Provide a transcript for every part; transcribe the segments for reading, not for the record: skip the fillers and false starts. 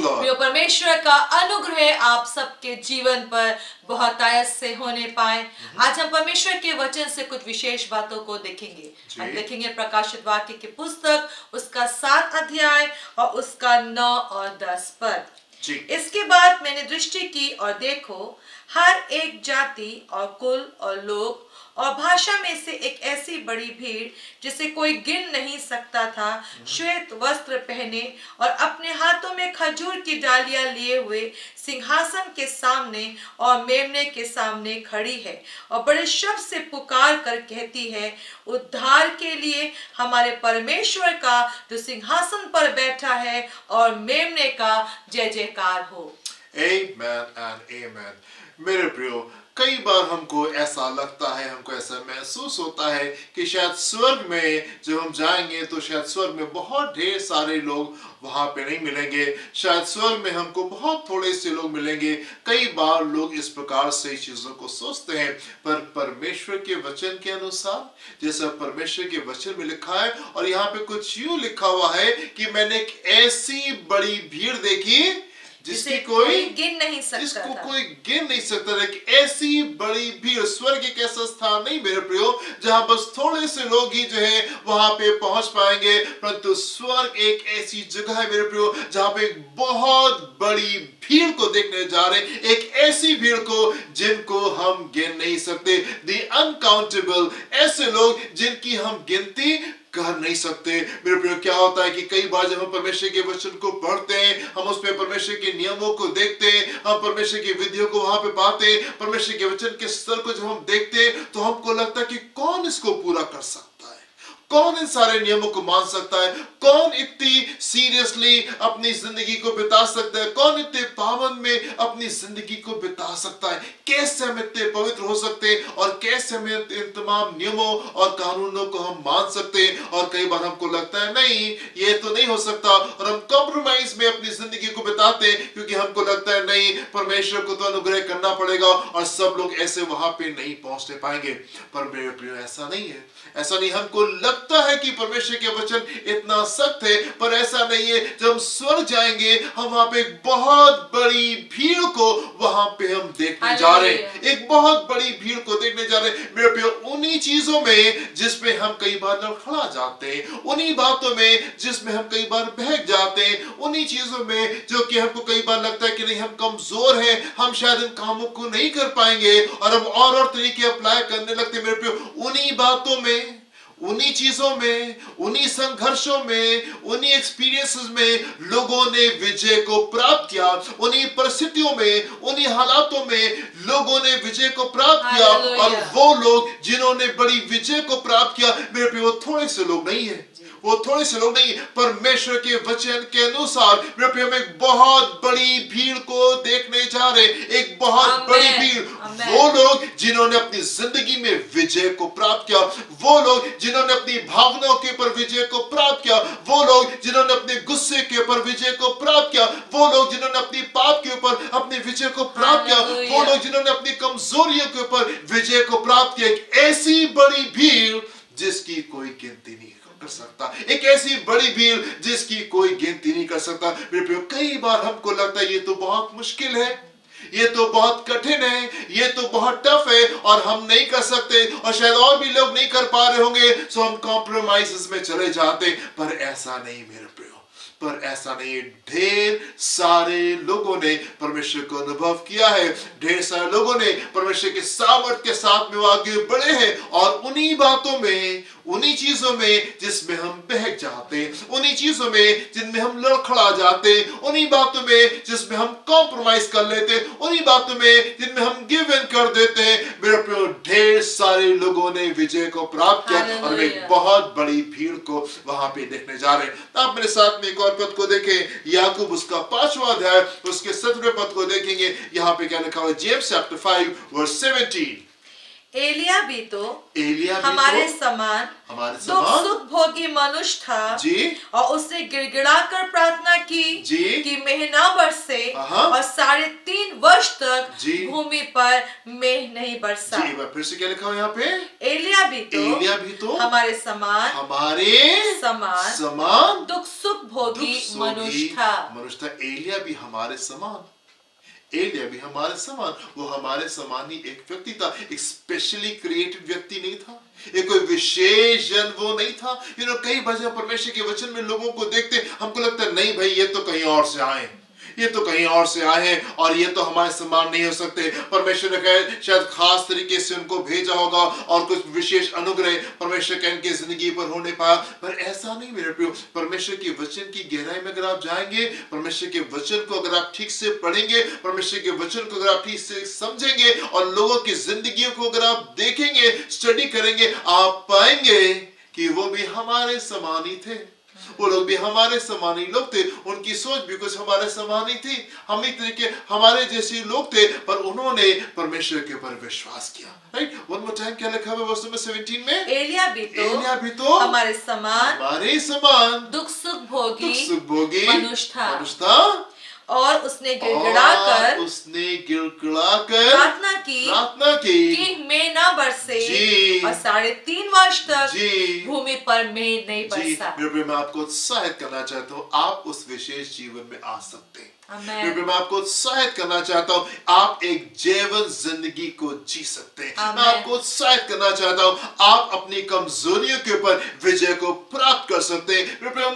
God. प्रिय परमेश्वर का अनुग्रह आप सबके जीवन पर बहुत आयत से होने पाए। आज हम परमेश्वर के वचन से कुछ विशेष बातों को देखेंगे। हम देखेंगे प्रकाशित वाक्य की पुस्तक उसका 7 अध्याय और उसका 9 और 10 पद। इसके बाद मैंने दृष्टि की और देखो, हर एक जाति और कुल और लोग और भाषा में से एक ऐसी बड़ी भीड़ जिसे कोई गिन नहीं सकता था, श्वेत वस्त्र पहने और अपने हाथों में खजूर की डालियां लिए हुए सिंहासन के सामने और मेमने के सामने खड़ी है और बड़े शब्द से पुकार कर कहती है, उद्धार के लिए हमारे परमेश्वर का जो सिंहासन पर बैठा है और मेमने का जय जयकार हो। Amen and amen. मेरे प्रियो, कई बार हमको ऐसा लगता है, हमको ऐसा महसूस होता है कि शायद स्वर्ग में जब हम जाएंगे तो शायद स्वर्ग में बहुत ढेर सारे लोग वहां पे नहीं मिलेंगे। शायद स्वर्ग में हमको बहुत थोड़े से लोग मिलेंगे। कई बार लोग इस प्रकार से चीजों को सोचते हैं, पर परमेश्वर के वचन के अनुसार, जैसा परमेश्वर के वचन में लिखा है, और यहाँ पे कुछ यूं लिखा हुआ है कि मैंने एक ऐसी बड़ी भीड़ देखी जिसकी कोई गिन नहीं सकता, जिसको कोई गिन नहीं सकता था। कि ऐसी बड़ी भीड़, स्वर्ग एक ऐसा स्थान नहीं मेरे प्रियो जहां बस थोड़े से लोग ही जो है वहां पे पहुंच पाएंगे, परंतु स्वर्ग एक ऐसी जगह है मेरे प्रियो जहां पे एक बहुत बड़ी भीड़ को देखने जा रहे हैं, एक ऐसी भीड़ को जिनको हम गिन नहीं सकते। द अनकाउंटेबल, ऐसे लोग जिनकी हम गिनती कर नहीं सकते। मेरे प्रियो, क्या होता है कि कई बार जब हम परमेश्वर के वचन को पढ़ते हैं, हम उसमें परमेश्वर के नियमों को देखते हैं, हम परमेश्वर की विधियों को वहां पे पाते हैं, परमेश्वर के वचन के स्तर को जब हम देखते हैं तो हमको लगता है कि कौन इसको पूरा कर सकता है, कौन इन सारे नियमों को मान सकता है, कौन इतनी सीरियसली अपनी जिंदगी को बिता सकता है, कौन इतने पावन में अपनी जिंदगी को बिता सकता है, कैसे हम इतने पवित्र हो सकते हैं और कैसे हम इन तमाम नियमों और कानूनों को हम मान सकते हैं। और कई बार हमको लगता है नहीं, ये तो नहीं हो सकता, और हम कॉम्प्रोमाइज में अपनी जिंदगी को बिताते हैं क्योंकि हमको लगता है नहीं, परमेश्वर को तो अनुग्रह करना पड़ेगा और सब लोग ऐसे वहां पे नहीं पहुंचने पाएंगे। पर मेरे प्रियो, ऐसा नहीं है, ऐसा नहीं। हमको लगता है कि परमेश्वर के वचन इतना सख्त है, पर ऐसा नहीं है। जब हम स्वर्ग जाएंगे, हम वहां पे एक बहुत बड़ी भीड़ को वहां पे हम देखने जा रहे हैं, एक बहुत बड़ी भीड़ को देखने जा रहे हैं। मेरे प्रियो, उन्हीं चीजों में जिसमें हम कई बार लड़खड़ा जाते हैं, उन्हीं बातों में जिसमें हम कई बार बहक जाते हैं, उन्हीं चीजों में जो कि हमको कई बार लगता है कि नहीं, हम कमजोर हैं, हम शायद इन कामों को नहीं कर पाएंगे, और हम और तरीके अप्लाई करने लगते हैं। मेरे प्रियो, उन्हीं बातों में, उन्हीं चीजों में, उन्हीं संघर्षों में, उन्हीं एक्सपीरियंसेस में लोगों ने विजय को प्राप्त किया। उन्हीं परिस्थितियों में, उन्हीं हालातों में लोगों ने विजय को प्राप्त किया। और वो लोग जिन्होंने बड़ी विजय को प्राप्त किया, मेरे पे वो थोड़े से लोग नहीं है, वो थोड़े से लोग नहीं। परमेश्वर के वचन के अनुसार मेरे पे हम एक बहुत बड़ी भीड़ को देखने जा रहे, एक बहुत बड़ी भीड़। वो लोग जिन्होंने अपनी जिंदगी में विजय को प्राप्त किया, वो लोग जिन्होंने अपनी भावनाओं के ऊपर विजय को प्राप्त किया, वो लोग जिन्होंने अपने गुस्से के ऊपर विजय को प्राप्त किया, वो लोग जिन्होंने अपनी पाप के ऊपर अपने विजय को प्राप्त किया, वो लोग जिन्होंने अपनी कमजोरियों के ऊपर विजय को प्राप्त किया। एक ऐसी बड़ी भीड़ जिसकी कोई गिनती नहीं कर सकता, एक ऐसी बड़ी भीड़ जिसकी कोई गिनती नहीं कर सकता। मेरे प्रियो, कई बार हमको लगता है ये तो बहुत मुश्किल है, ये तो बहुत कठिन है, ये तो बहुत टफ है और हम नहीं कर सकते, और शायद और भी लोग नहीं कर पा रहे होंगे, सो हम कॉम्प्रोमाइजेस में चले जाते। पर ऐसा नहीं मेरे प्रियो, पर ऐसा नहीं। ढेर सारे लोगों ने परमेश्वर को अनुभव किया है, ढेर सारे लोगों ने परमेश्वर के सामर्थ के साथ में वो आगे बढ़े हैं, और उन्हीं बातों में, उन्हीं चीजों में जिसमें हम बहक जाते, उन्हीं चीजों में जिनमें हम लड़खड़ा जाते, उन्हीं बातों में जिसमें हम कॉम्प्रोमाइज कर लेते, उन्हीं बातों में जिनमें हम गिव इन कर देते हैं, मेरे प्रियो, ढेर सारे लोगों ने विजय को प्राप्त किया और एक बहुत बड़ी भीड़ को वहां पे देखने जा रहे हैं। आप मेरे साथ में एक और पद को देखें, याकूब उसका 5वां अध्याय उसके 17वें पद को देखेंगे। यहाँ पे क्या लिखा हुआ है? James chapter 5 verse 17। एलिया भी तो एलिया भी हमारे तो समान हमारे दुख समान सुख भोगी मनुष्य था जी और उसने गिड़गिड़ाकर प्रार्थना की जी कि मेह ना बरसे हाँ। और 3.5 वर्ष तक जी भूमि पर मेह नहीं बरसा। जी। एक बार फिर से क्या लिखा हुआ यहाँ पे? एलिया भी तो हमारे समान समान दुख सुख भोगी दुख मनुष्य मनुष्य था। एलिया भी हमारे समान, एलिया भी हमारे समान, वो हमारे समान ही एक व्यक्ति था। एक स्पेशली क्रिएटेड व्यक्ति नहीं था, एक कोई विशेष जन वो नहीं था। कई बार जब परमेश्वर के वचन में लोगों को देखते हमको लगता है नहीं भाई ये तो कहीं और से आए, ये तो कहीं और से आए हैं और ये तो हमारे समान नहीं हो सकते। परमेश्वर ने शायद खास तरीके से उनको भेजा होगा और कुछ विशेष अनुग्रह परमेश्वर के इनके जिंदगी पर होने पाया, पर ऐसा नहीं मेरे प्रियो। परमेश्वर के वचन की गहराई में अगर आप जाएंगे, परमेश्वर के वचन को अगर आप ठीक से पढ़ेंगे, परमेश्वर के वचन को अगर आप ठीक से समझेंगे और लोगों की जिंदगियों को अगर आप देखेंगे, स्टडी करेंगे, आप पाएंगे कि वो भी हमारे समान ही थे। वो लोग भी हमारे समान ही लोग थे, उनकी सोच भी कुछ हमारे समान ही थी, हम ही तरीके हमारे जैसे लोग थे, पर उन्होंने परमेश्वर के ऊपर विश्वास किया। राइट, वन मोर टाइम क्या लिखा है वर्स नंबर 17 में? एलिया भी तो हमारे समान दुख सुख भोगी मनुष्य था और उसने गिड़गिड़ाकर प्रार्थना की कि मेह ना बरसे और 3.5 वर्ष तक भूमि पर मेह नहीं बरसा। मैं आपको उत्साहित करना चाहता हूँ, आप उस विशेष जीवन में आ सकते हैं। मैं आपको उत्साहित करना चाहता हूँ, आप एक जीवन जिंदगी को जी सकते हैं। मैं आपको उत्साहित करना चाहता हूँ, आप अपनी कमजोरियों के ऊपर विजय को प्राप्त कर सकते हैं।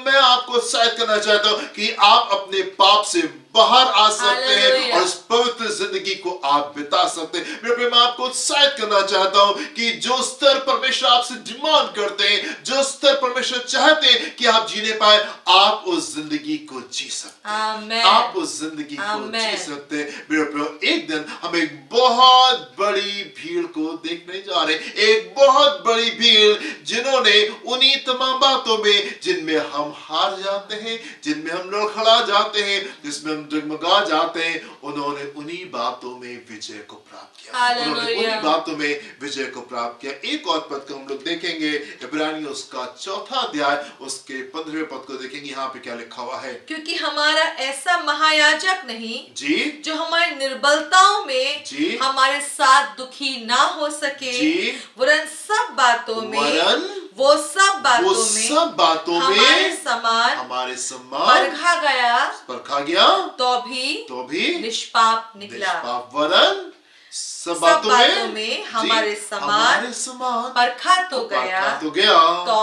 मैं आपको उत्साहित करना चाहता हूँ कि आप अपने पाप से बाहर आ सकते हैं और इस पवित्र जिंदगी को आप बिता सकते हैं। मैं आपको उत्साहित करना चाहता हूं कि जो स्तर परमेश्वर आपसे डिमांड करते हैं, जो स्तर परमेश्वर चाहते हैं कि आप जीने पाए, आप उस जिंदगी को जी सकते हैं। आप उस जिंदगी को जी सकते हैं। मेरे एक दिन हम एक बहुत बड़ी भीड़ को देखने जा रहे हैं, एक बहुत बड़ी भीड़ जिन्होंने उन्हीं तमाम बातों में जिनमें हम हार जाते हैं, जिनमें हम लड़खड़ा जाते हैं, जिसमें डगमगा जाते हैं, उन्होंने उन्हीं बातों में विजय को प्राप्त किया। उन्होंने उन्हीं बातों में विजय को प्राप्त किया। एक और पद को हम लोग देखेंगे, इब्रानियों उसका 4 अध्याय उसके 15वें पद को देखेंगे। यहाँ पे क्या लिखा हुआ है? क्योंकि हमारा ऐसा महायाजक नहीं जी जो हमारी निर्बलताओं में जी हमारे साथ दुखी ना हो सके, वरन सब बातों में वो सब बातों में हमारे समान परखा गया तो भी निष्पाप निकला। वरन सब बातों में हमारे समान परखा तो गया तो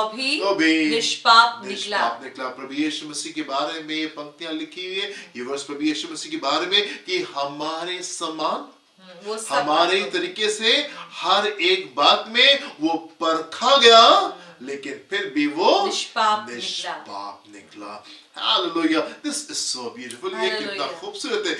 भी निष्पाप निकला। प्रभु यीशु मसीह के बारे में ये पंक्तियां लिखी हुई है, ये वर्ष प्रभु यीशु मसीह के बारे में कि हमारे समान, हमारे तरीके से हर एक बात में वो परखा गया, लेकिन फिर भी वो निष्पाप निकला। Hallelujah, this is so beautiful. ये कितना खूबसूरत है।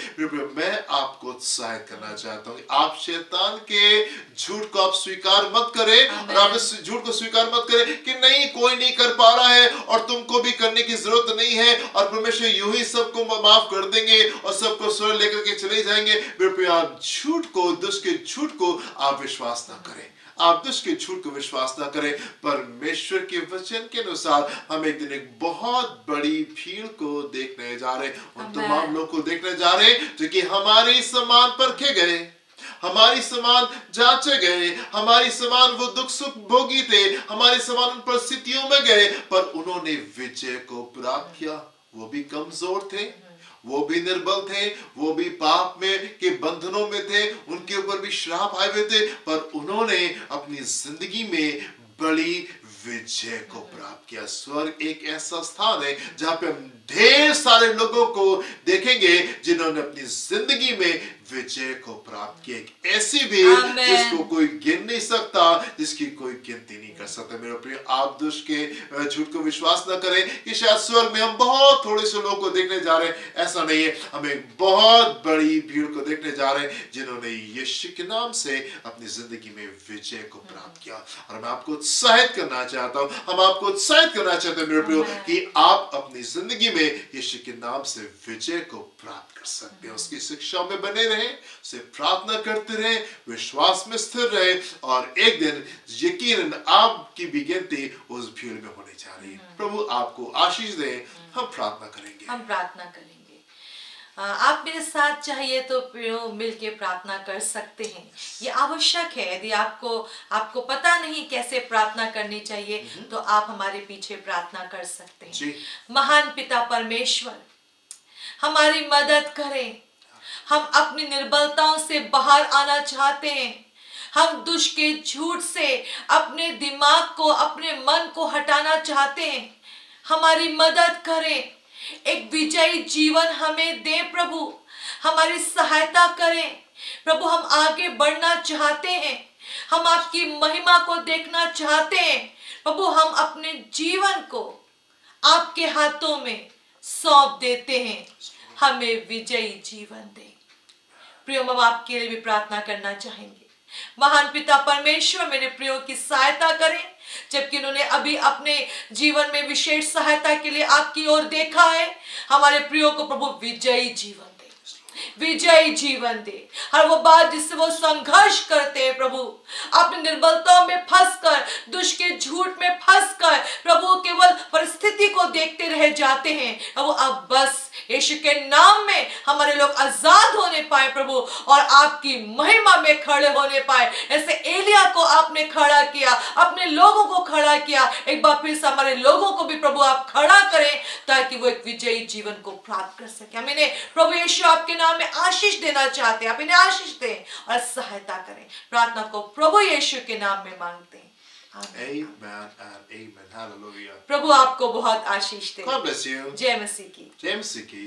मैं आपको उत्साहित करना चाहता हूँ, आप शैतान के झूठ को आप स्वीकार मत करें और आप इस झूठ को स्वीकार मत करें कि नहीं कोई नहीं कर पा रहा है और तुमको भी करने की जरूरत नहीं है और परमेश्वर यूं ही सबको माफ कर देंगे और सबको स्वर लेकर के चले जाएंगे। आप झूठ को, दुष्ट के झूठ को आप विश्वास ना करें, आप दुष्ट के झूठ को विश्वास ना करें। परमेश्वर के वचन के अनुसार हम एक दिन एक बहुत बड़ी भीड़ को देखने जा रहे हैं, उन तमाम लोग को देखने जा रहे हैं जो कि हमारे समान परखे गए, हमारी समान जांचे गए, हमारी समान वो दुख सुख भोगी थे, हमारे समान उन परिस्थितियों में गए, पर उन्होंने विजय को प्राप्त किया। वो भी कमजोर थे, वो भी निर्बल थे, वो भी पाप में के बंधनों में थे, उनके ऊपर भी श्राप आए हुए थे, पर उन्होंने अपनी जिंदगी में बड़ी विजय को प्राप्त किया। स्वर्ग एक ऐसा स्थान है जहां पे हम ढेर सारे लोगों को देखेंगे जिन्होंने अपनी जिंदगी में विजय को प्राप्त किया। एक ऐसी भी जिसको कोई गिन नहीं सकता, जिसकी कोई गिनती नहीं कर सकता। मेरे प्रिय, आप दुष्ट के झूठ को विश्वास न करें कि शायद स्वर्ग में हम बहुत थोड़े से लोगों को देखने जा रहे हैं, ऐसा नहीं है। हम एक बहुत बड़ी भीड़ को देखने जा रहे हैं जिन्होंने यीशु के नाम से अपनी जिंदगी में विजय को प्राप्त किया। और मैं आपको उत्साहित करना चाहता हूं, हम आपको उत्साहित करना चाहते हैं मेरे प्रियो कि आप अपनी जिंदगी में यीशु के नाम से विजय को प्राप्त कर सकते हैं। उसकी शिक्षा में बने रहें, रहें, से प्रार्थना करते रहें, विश्वास में स्थिर रहे, और एक दिन यकीनन आपकी भी गिनती उस भीड़ में होने जा रही है। प्रभु आपको आशीष दे। हम प्रार्थना करेंगे। हम प्रार्थना करेंगे। आप मेरे साथ चाहिए तो मिलके प्रार्थना कर सकते हैं। ये आवश्यक है। यदि आपको पता नहीं कैसे प्रार्थना करनी चाहिए, तो आप हमारे पीछे प्रार्थना कर सकते हैं। जी। महान पिता परमेश्वर, हमारी मदद करें। हम अपनी निर्बलताओं से बाहर आना चाहते हैं। हम दुष्ट के झूठ से अपने दिमाग को, अपने मन को हटाना चाहते हैं। हमारी मदद करें। एक विजयी जीवन हमें दे प्रभु। हमारी सहायता करें प्रभु। हम आगे बढ़ना चाहते हैं। हम आपकी महिमा को देखना चाहते हैं प्रभु। हम अपने जीवन को आपके हाथों में सौंप देते हैं। हमें विजयी जीवन दे। प्रियो, हम आपके लिए भी प्रार्थना करना चाहेंगे। महान पिता परमेश्वर, मेरे प्रियो की सहायता करें, जबकि उन्होंने अभी अपने जीवन में विशेष सहायता के लिए आपकी ओर देखा है। हमारे प्रियो को प्रभु विजयी जीवन दे, विजयी जीवन दे। हर वो बात जिससे वो संघर्ष करते हैं प्रभु, अपनी निर्बलताओं में फंसकर, दुष्ट के झूठ में फंसकर प्रभु केवल परिस्थिति को देखते रह जाते हैं प्रभु। अब बस यीशु के नाम में हमारे लोग आजाद होने पाए प्रभु, और आपकी महिमा में खड़े होने पाए। ऐसे एलिया को आपने खड़ा किया, अपने लोगों को खड़ा किया, एक बार फिर से हमारे लोगों को भी प्रभु आप खड़ा करें, ताकि वो एक विजयी जीवन को प्राप्त कर सके। हम इन्हें प्रभु यीशु आपके नाम में आशीष देना चाहते हैं। आप इन्हें आशीष दें और सहायता करें। प्रार्थना को प्रभु यीशु के नाम में मांगते हैं। Amen and amen. Hallelujah. प्रभु आपको बहुत आशीष दे। God bless you. जय मसीह की। James Siki.